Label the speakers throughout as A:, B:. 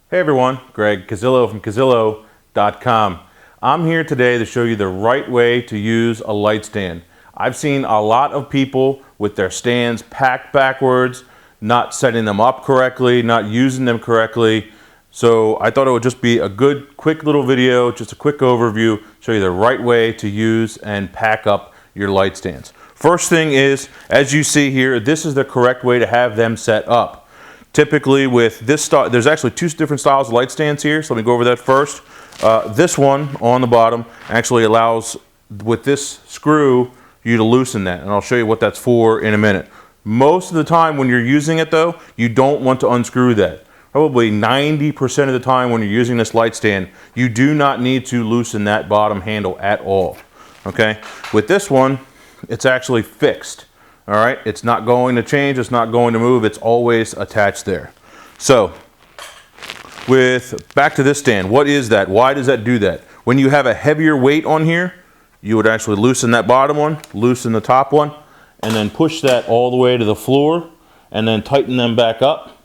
A: Hey everyone, Greg Cazillo from Cazillo.com. I'm here today to show you the right way to use a light stand. I've seen a lot of people with their stands packed backwards, not setting them up correctly, not using them correctly. So I thought it would just be a good, quick little video, just a quick overview, show you the right way to use and pack up your light stands. First thing is, as you see here, this is the correct way to have them set up. Typically with this style, there's actually two different styles of light stands here, so let me go over that first. This one on the bottom actually allows, with this screw, you to loosen that, and I'll show you what that's for in a minute. Most of the time when you're using it though, you don't want to unscrew that. Probably 90% of the time when you're using this light stand, you do not need to loosen that bottom handle at all, okay? With this one, it's actually fixed. All right, it's not going to change, it's not going to move, it's always attached there. So, back to this stand, what is that? Why does that do that? When you have a heavier weight on here, you would actually loosen that bottom one, loosen the top one, and then push that all the way to the floor, and then tighten them back up.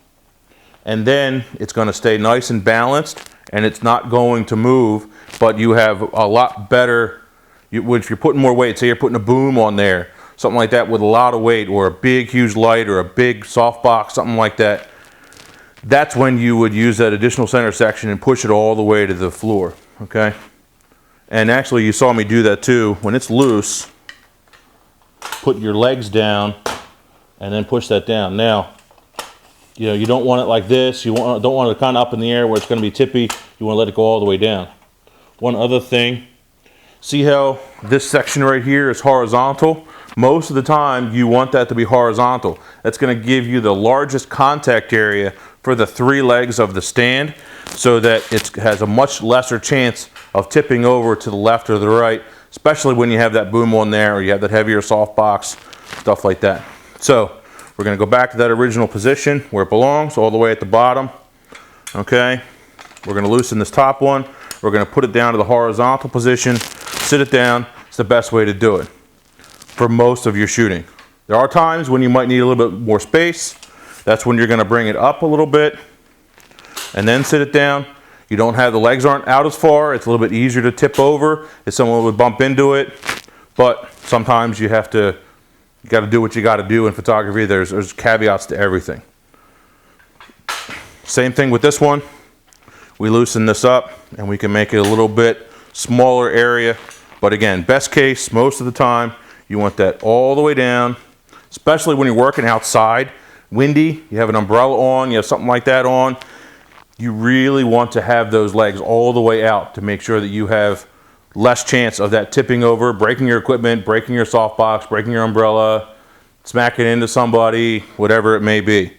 A: And then it's going to stay nice and balanced, and it's not going to move, but you have a lot better, if you're putting more weight, say you're putting a boom on there, something like that with a lot of weight, or a big huge light, or a big soft box, something like that, that's when you would use that additional center section and push it all the way to the floor, okay? And actually you saw me do that too. When it's loose, put your legs down and then push that down. Now, you know, you don't want it like this. You don't want it kind of up in the air where it's going to be tippy. You want to let it go all the way down. One other thing, see how this section right here is horizontal? Most of the time you want that to be horizontal. That's going to give you the largest contact area for the three legs of the stand, so that it has a much lesser chance of tipping over to the left or the right, especially when you have that boom on there, or you have that heavier soft box, stuff like that. So we're going to go back to that original position where it belongs, all the way at the bottom. Okay, we're going to loosen this top one. We're going to put it down to the horizontal position, sit it down. It's the best way to do it for most of your shooting. There are times when you might need a little bit more space. That's when you're going to bring it up a little bit and then sit it down. You don't have, the legs aren't out as far. It's a little bit easier to tip over if someone would bump into it. But sometimes you got to do what you got to do in photography. There's caveats to everything. Same thing with this one. We loosen this up and we can make it a little bit smaller area. But again, best case, most of the time, you want that all the way down, especially when you're working outside, windy, you have an umbrella on, you have something like that on. You really want to have those legs all the way out to make sure that you have less chance of that tipping over, breaking your equipment, breaking your softbox, breaking your umbrella, smacking into somebody, whatever it may be.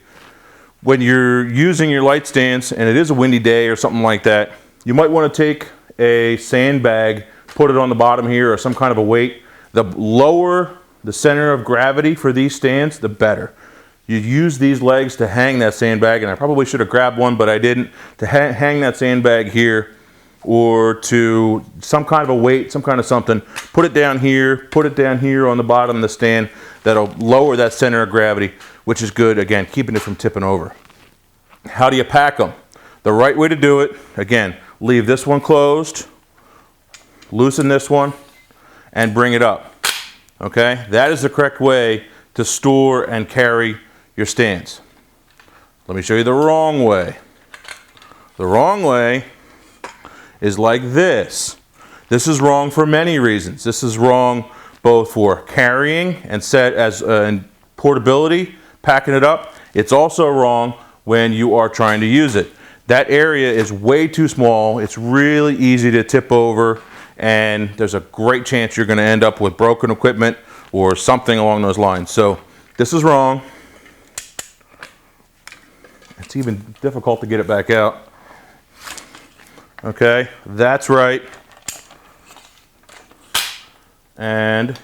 A: When you're using your light stands and it is a windy day or something like that, you might want to take a sandbag, put it on the bottom here, or some kind of a weight. The lower the center of gravity for these stands, the better. You use these legs to hang that sandbag, and I probably should have grabbed one, but I didn't, to hang that sandbag here, or to some kind of a weight, some kind of something. Put it down here on the bottom of the stand. That'll lower that center of gravity, which is good, again, keeping it from tipping over. How do you pack them? The right way to do it, again, leave this one closed, loosen this one, and bring it up, okay? That is the correct way to store and carry your stands. Let me show you the wrong way. The wrong way is like this. This is wrong for many reasons. This is wrong both for carrying and set as portability, packing it up. It's also wrong when you are trying to use it. That area is way too small. It's really easy to tip over, and there's a great chance you're going to end up with broken equipment or something along those lines. So this is wrong. It's even difficult to get it back out. Okay, that's right. And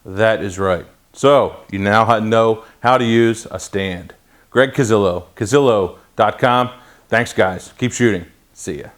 A: that is right. So you now know how to use a stand. Greg Cazillo, Cazillo.com. Thanks guys. Keep shooting. See ya.